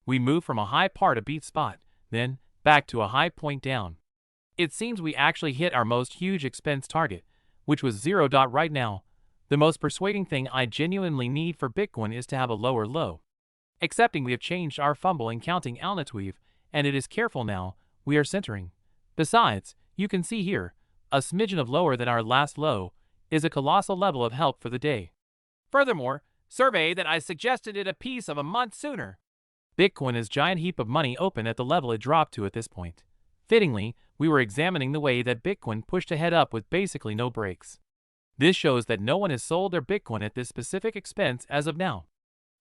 We move from a high part a beat spot, then back to a high point down. It seems we actually hit our most huge expense target, which was 0. Right now, the most persuading thing I genuinely need for Bitcoin is to have a lower low. Accepting we have changed our fumble in counting altitude, and it is careful now, we are centering. Besides, you can see here, a smidgen of lower than our last low is a colossal level of help for the day. Furthermore, survey that I suggested it a piece of a month sooner. Bitcoin is giant heap of money open at the level it dropped to at this point. Fittingly, we were examining the way that Bitcoin pushed ahead up with basically no breaks. This shows that no one has sold their Bitcoin at this specific expense as of now.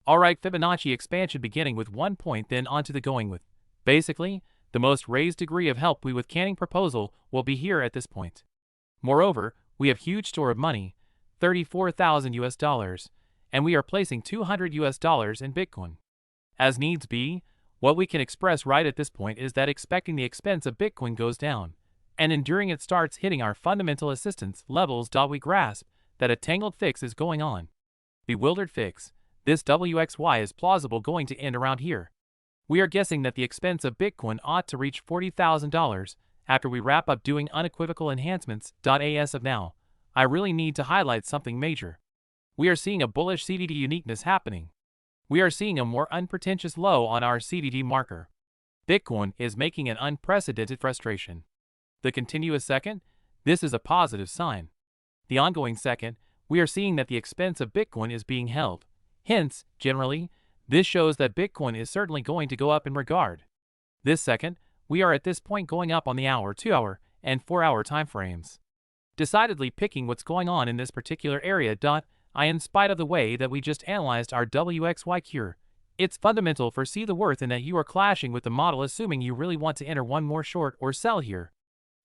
Alright, Fibonacci expansion beginning with 1 point then onto the going with. Basically, the most raised degree of help we with canning proposal will be here at this point. Moreover, we have huge store of money, 34,000 US dollars, and we are placing 200 US dollars in Bitcoin. As needs be, what we can express right at this point is that expecting the expense of Bitcoin goes down, and enduring it starts hitting our fundamental assistance levels. We grasp that a tangled fix is going on. Bewildered fix, this WXY is plausible going to end around here. We are guessing that the expense of Bitcoin ought to reach $40,000 after we wrap up doing unequivocal enhancements. As of now, I really need to highlight something major. We are seeing a bullish CDD uniqueness happening. We are seeing a more unpretentious low on our CDD marker. Bitcoin is making an unprecedented frustration. The continuous second, this is a positive sign. The ongoing second, we are seeing that the expense of Bitcoin is being held. Hence, generally, this shows that Bitcoin is certainly going to go up in regard. This second, we are at this point going up on the hour, 2 hour, and 4 hour time frames. Decidedly picking what's going on in this particular area. In spite of the way that we just analyzed our WXY cure, it's fundamental for see the worth in that you are clashing with the model assuming you really want to enter one more short or sell here.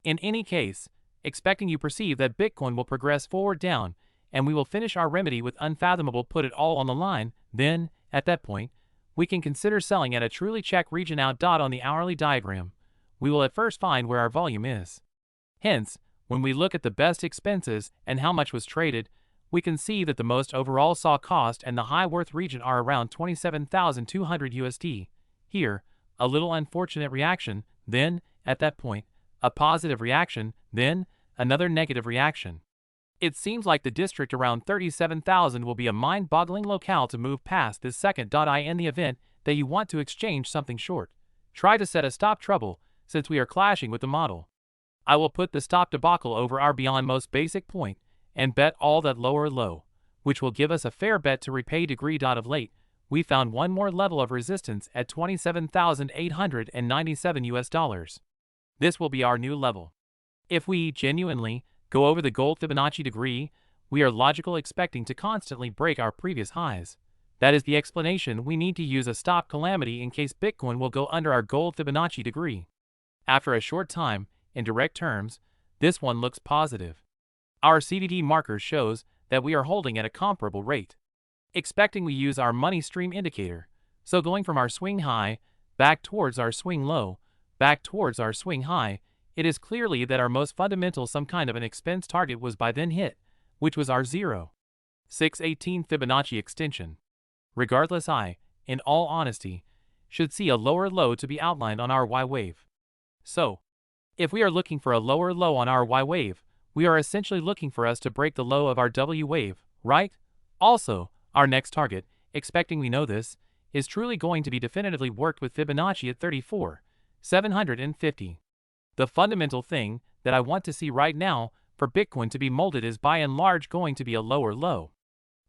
In any case, expecting you perceive that Bitcoin will progress forward down, and we will finish our remedy with unfathomable put it all on the line, then, at that point, we can consider selling at a truly check region out. On the hourly diagram, we will at first find where our volume is. Hence, when we look at the best expenses and how much was traded, we can see that the most overall saw cost and the high worth region are around 27,200 USD. Here, a little unfortunate reaction, then, at that point, a positive reaction, then, another negative reaction. It seems like the district around 37,000 will be a mind-boggling locale to move past this second. In the event that you want to exchange something short, try to set a stop trouble, since we are clashing with the model. I will put the stop debacle over our beyond most basic point, and bet all that lower low, which will give us a fair bet to repay degree. Of late, we found one more level of resistance at 27,897 US dollars. This will be our new level. If we genuinely go over the gold Fibonacci degree, we are logical expecting to constantly break our previous highs. That is the explanation we need to use a stop calamity in case Bitcoin will go under our gold Fibonacci degree. After a short time, in direct terms, this one looks positive. Our CDD marker shows that we are holding at a comparable rate. Expecting we use our money stream indicator, so going from our swing high, back towards our swing low, back towards our swing high, it is clearly that our most fundamental some kind of an expense target was by then hit, which was our 0.618 Fibonacci extension. Regardless, in all honesty, should see a lower low to be outlined on our Y wave. So, if we are looking for a lower low on our Y wave, we are essentially looking for us to break the low of our W wave, right? Also, our next target, expecting we know this, is truly going to be definitively worked with Fibonacci at 34,750. The fundamental thing that I want to see right now for Bitcoin to be molded is by and large going to be a lower low.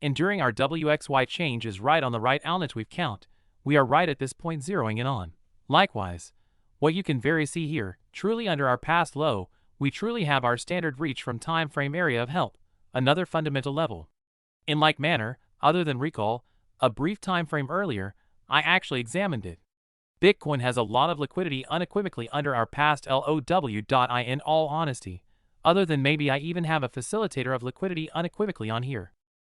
Enduring our WXY change is right on the right altitude count, we are right at this point zeroing in on. Likewise, what you can very see here, truly under our past low, we truly have our standard reach from time frame area of help, another fundamental level. In like manner, other than recall, a brief time frame earlier, I actually examined it. Bitcoin has a lot of liquidity unequivocally under our past LOW. In all honesty, other than maybe I even have a facilitator of liquidity unequivocally on here.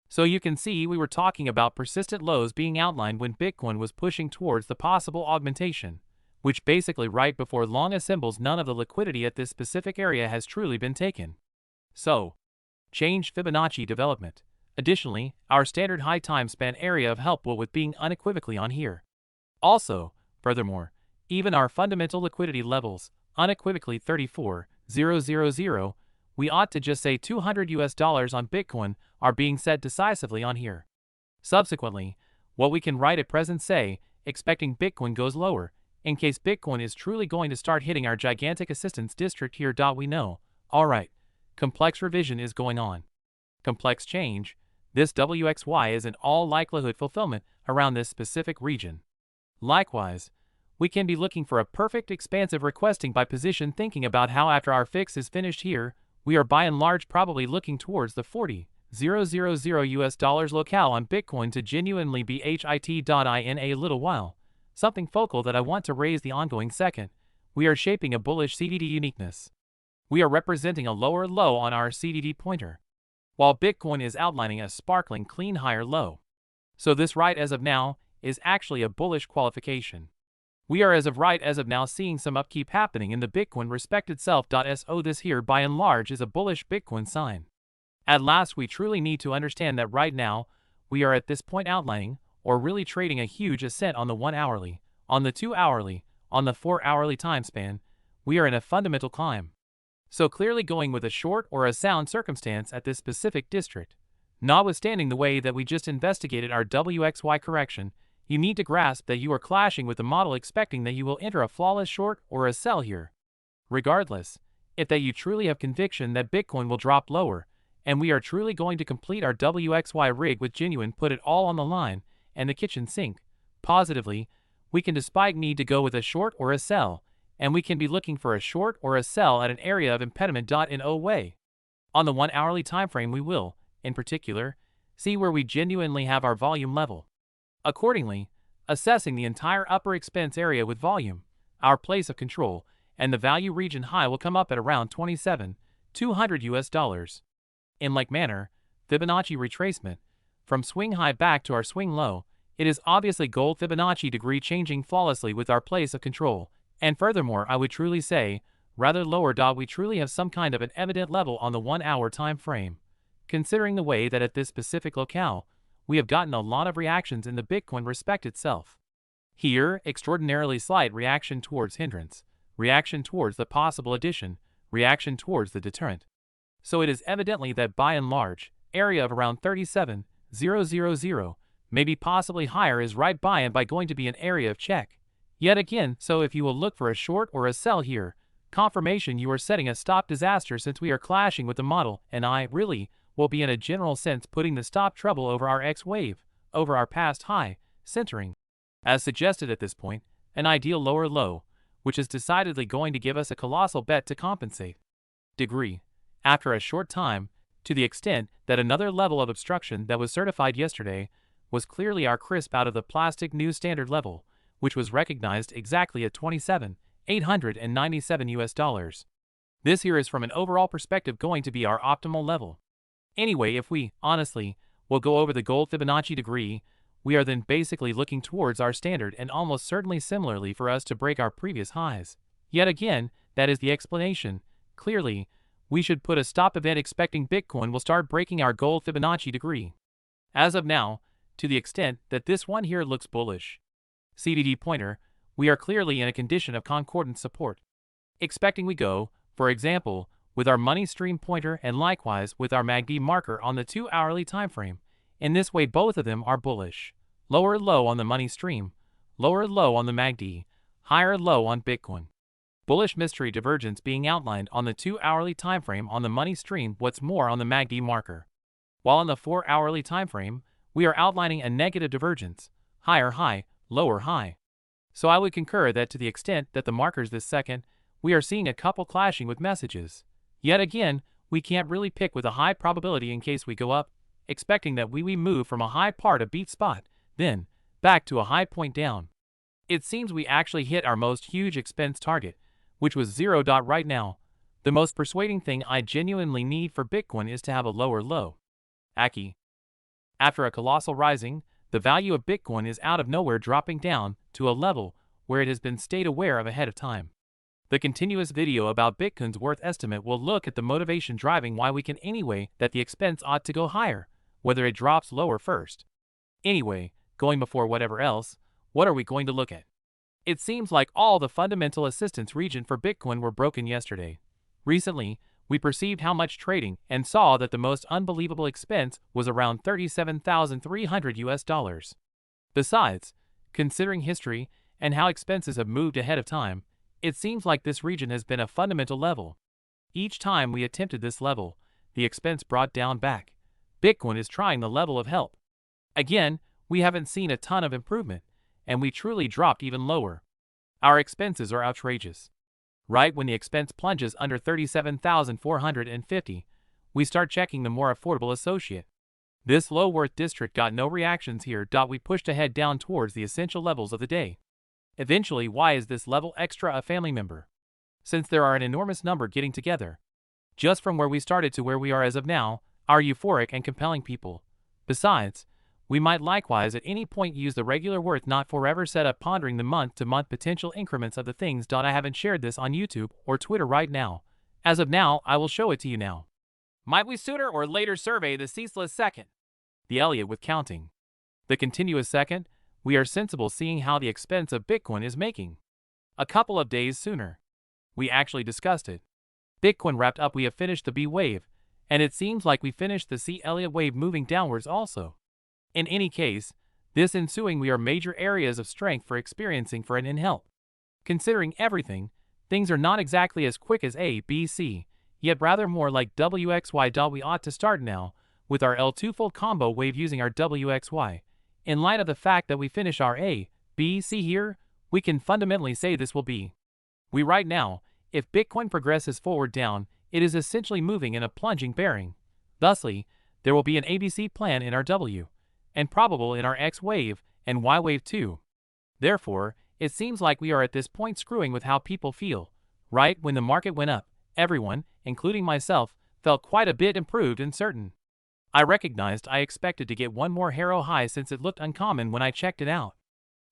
So you can see we were talking about persistent lows being outlined when Bitcoin was pushing towards the possible augmentation, which basically right before long assembles none of the liquidity at this specific area has truly been taken. So, change Fibonacci development. Additionally, our standard high time span area of help will with being unequivocally on here. Also, Furthermore, even our fundamental liquidity levels, unequivocally 34,000, we ought to just say $200 on Bitcoin, are being set decisively on here. Subsequently, what we can right at present say, expecting Bitcoin goes lower, in case Bitcoin is truly going to start hitting our gigantic assistance district here. We know, alright, complex revision is going on. Complex change, this WXY is in all likelihood fulfillment around this specific region. Likewise, we can be looking for a perfect expansive requesting by position, thinking about how after our fix is finished here, we are by and large probably looking towards the 40,000 US dollars locale on Bitcoin to genuinely be hit in a little while. Something focal that I want to raise the ongoing second. We are shaping a bullish CDD uniqueness. We are representing a lower low on our CDD pointer, while Bitcoin is outlining a sparkling clean higher low. So this right as of now is actually a bullish qualification. We are as of now seeing some upkeep happening in the Bitcoin respected self. So this here by and large is a bullish Bitcoin sign. At last, we truly need to understand that right now we are at this point outlining or really trading a huge ascent on the 1 hourly, on the 2 hourly, on the 4 hourly time span. We are in a fundamental climb. So clearly going with a short or a sound circumstance at this specific district. Notwithstanding the way that we just investigated our WXY correction, you need to grasp that you are clashing with the model, expecting that you will enter a flawless short or a sell here. Regardless, if that you truly have conviction that Bitcoin will drop lower, and we are truly going to complete our WXY rig with genuine put it all on the line and the kitchen sink, positively, we can despite need to go with a short or a sell, and we can be looking for a short or a sell at an area of impediment. In a way, on the 1 hourly time frame we will, in particular, see where we genuinely have our volume level. Accordingly, assessing the entire upper expense area with volume, our place of control, and the value region high will come up at around 27,200 US dollars. In like manner, Fibonacci retracement, from swing high back to our swing low, it is obviously gold Fibonacci degree changing flawlessly with our place of control, and furthermore I would truly say, rather lower. We truly have some kind of an evident level on the 1 hour time frame, considering the way that at this specific locale, we have gotten a lot of reactions in the Bitcoin respect itself. Here, extraordinarily slight reaction towards hindrance, reaction towards the possible addition, reaction towards the deterrent. So it is evidently that by and large, area of around 37,000, maybe possibly higher is right by and by going to be an area of check. Yet again, so if you will look for a short or a sell here, confirmation you are setting a stop disaster, since we are clashing with the model, and I really will be in a general sense putting the stop trouble over our X wave, over our past high, centering, as suggested at this point, an ideal lower low, which is decidedly going to give us a colossal bet to compensate degree, after a short time, to the extent that another level of obstruction that was certified yesterday was clearly our crisp out of the plastic new standard level, which was recognized exactly at 27,897 US dollars. This here is from an overall perspective going to be our optimal level. Anyway, if we, honestly, will go over the gold Fibonacci degree, we are then basically looking towards our standard and almost certainly similarly for us to break our previous highs. Yet again, that is the explanation. Clearly, we should put a stop event expecting Bitcoin will start breaking our gold Fibonacci degree. As of now, to the extent that this one here looks bullish CDD pointer, we are clearly in a condition of concordant support. Expecting we go, for example, with our money stream pointer and likewise with our MACD marker on the 2 hourly time frame. In this way both of them are bullish. Lower low on the money stream, lower low on the MACD, higher low on Bitcoin. Bullish mystery divergence being outlined on the 2 hourly time frame on the money stream, what's more on the MACD marker. While on the 4 hourly time frame, we are outlining a negative divergence, higher high, lower high. So I would concur that to the extent that the markers this second, we are seeing a couple clashing with messages. Yet again, we can't really pick with a high probability in case we go up, expecting that we move from a high part a beat spot, then back to a high point down. It seems we actually hit our most huge expense target, which was 0. Right now, the most persuading thing I genuinely need for Bitcoin is to have a lower low. After a colossal rising, the value of Bitcoin is out of nowhere dropping down to a level where it has been stayed aware of ahead of time. The continuous video about Bitcoin's worth estimate will look at the motivation driving why we can anyway that the expense ought to go higher, whether it drops lower first. Anyway, going before whatever else, what are we going to look at? It seems like all the fundamental assistance region for Bitcoin were broken yesterday. Recently, we perceived how much trading and saw that the most unbelievable expense was around $37,300. Besides, considering history and how expenses have moved ahead of time, it seems like this region has been a fundamental level. Each time we attempted this level, the expense brought down back. Bitcoin is trying the level of help. Again, we haven't seen a ton of improvement, and we truly dropped even lower. Our expenses are outrageous. Right when the expense plunges under 37,450, we start checking the more affordable associate. This low worth district got no reactions here. We pushed ahead down towards the essential levels of the day. Eventually, why is this level extra a family member? Since there are an enormous number getting together. Just from where we started to where we are as of now, are euphoric and compelling people. Besides, we might likewise at any point use the regular worth not forever setup pondering the month-to-month potential increments of the things. I haven't shared this on YouTube or Twitter right now. As of now, I will show it to you now. Might we sooner or later survey the ceaseless second? The Elliott with counting. The continuous second, we are sensible seeing how the expense of Bitcoin is making. A couple of days sooner. We actually discussed it. Bitcoin wrapped up, we have finished the B wave, and it seems like we finished the C Elliott wave moving downwards also. In any case, this ensuing we are major areas of strength for experiencing for an help. Considering everything, things are not exactly as quick as A, B, C, yet rather more like WXY. We ought to start now with our L2-fold combo wave using our WXY. In light of the fact that we finish our A, B, C here, we can fundamentally say this will be. We right now, if Bitcoin progresses forward down, it is essentially moving in a plunging bearing. Thusly, there will be an ABC plan in our W, and probable in our X wave and Y wave too. Therefore, it seems like we are at this point screwing with how people feel. Right when the market went up, everyone, including myself, felt quite a bit improved and certain. I recognized I expected to get one more hero high since it looked uncommon when I checked it out.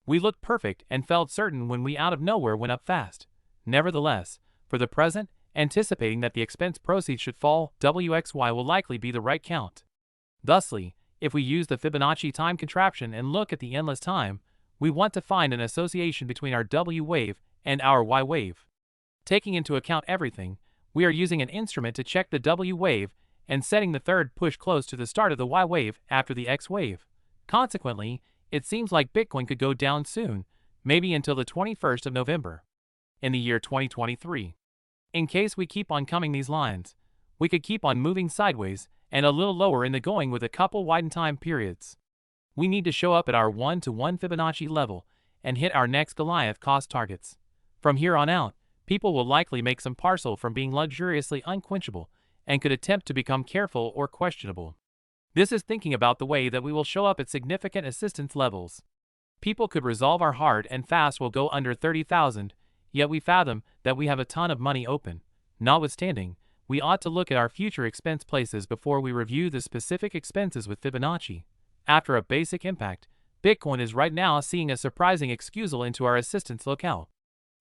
We looked perfect and felt certain when we out of nowhere went up fast. Nevertheless, for the present, anticipating that the expense proceeds should fall, WXY will likely be the right count. Thusly, if we use the Fibonacci time contraption and look at the endless time, we want to find an association between our W wave and our Y wave. Taking into account everything, we are using an instrument to check the W wave and setting the third push close to the start of the Y wave after the X wave. Consequently, it seems like Bitcoin could go down soon, maybe until the 21st of November. In the year 2023. In case we keep on coming these lines, we could keep on moving sideways and a little lower in the going with a couple widened time periods. We need to show up at our 1-to-1 Fibonacci level and hit our next Goliath cost targets. From here on out, people will likely make some parcel from being luxuriously unquenchable and could attempt to become careful or questionable. This is thinking about the way that we will show up at significant assistance levels. People could resolve our hard and fast will go under 30,000, yet we fathom that we have a ton of money open. Notwithstanding, we ought to look at our future expense places before we review the specific expenses with Fibonacci. After a basic impact, Bitcoin is right now seeing a surprising excusal into our assistance locale.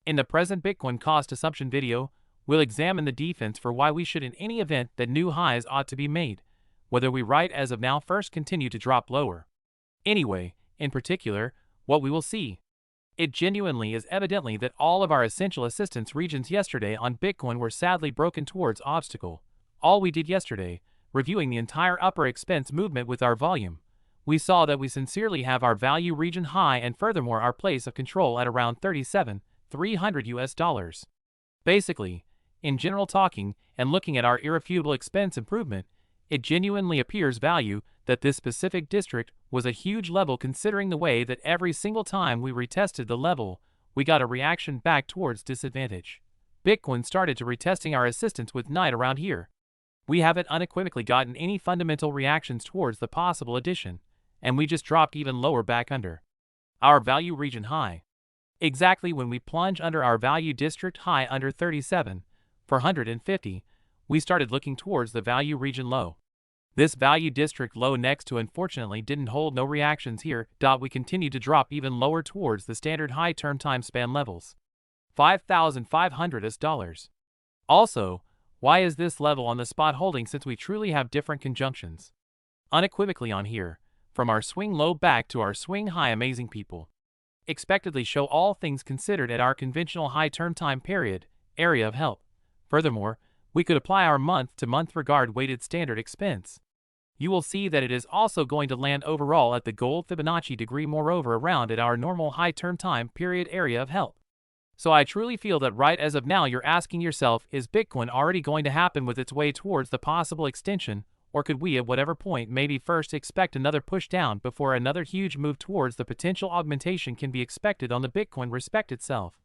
In the present Bitcoin cost assumption video, we'll examine the defense for why we should in any event that new highs ought to be made, whether we right as of now first continue to drop lower. Anyway, in particular, what we will see. It genuinely is evidently that all of our essential assistance regions yesterday on Bitcoin were sadly broken towards obstacle. All we did yesterday, reviewing the entire upper expense movement with our volume, we saw that we sincerely have our value region high and furthermore our place of control at around $37,300. Basically, in general talking and looking at our irrefutable expense improvement, it genuinely appears value that this specific district was a huge level considering the way that every single time we retested the level, we got a reaction back towards disadvantage. Bitcoin started to retesting our assistance with night around here. We haven't unequivocally gotten any fundamental reactions towards the possible addition, and we just dropped even lower back under our value region high. Exactly when we plunge under our value district high under 37,450, we started looking towards the value region low. This value district low next to unfortunately didn't hold no reactions here. We continue to drop even lower towards the standard high term time span levels. $5,500. Also, why is this level on the spot holding since we truly have different conjunctions? Unequivocally on here, from our swing low back to our swing high amazing people. expectedly show all things considered at our conventional high term time period area of help. Furthermore, we could apply our month-to-month regard weighted standard expense. You will see that it is also going to land overall at the gold Fibonacci degree, moreover around at our normal high term time period area of help. So I truly feel that right as of now you're asking yourself, is Bitcoin already going to happen with its way towards the possible extension, or could we at whatever point maybe first expect another push down before another huge move towards the potential augmentation can be expected on the Bitcoin respect itself?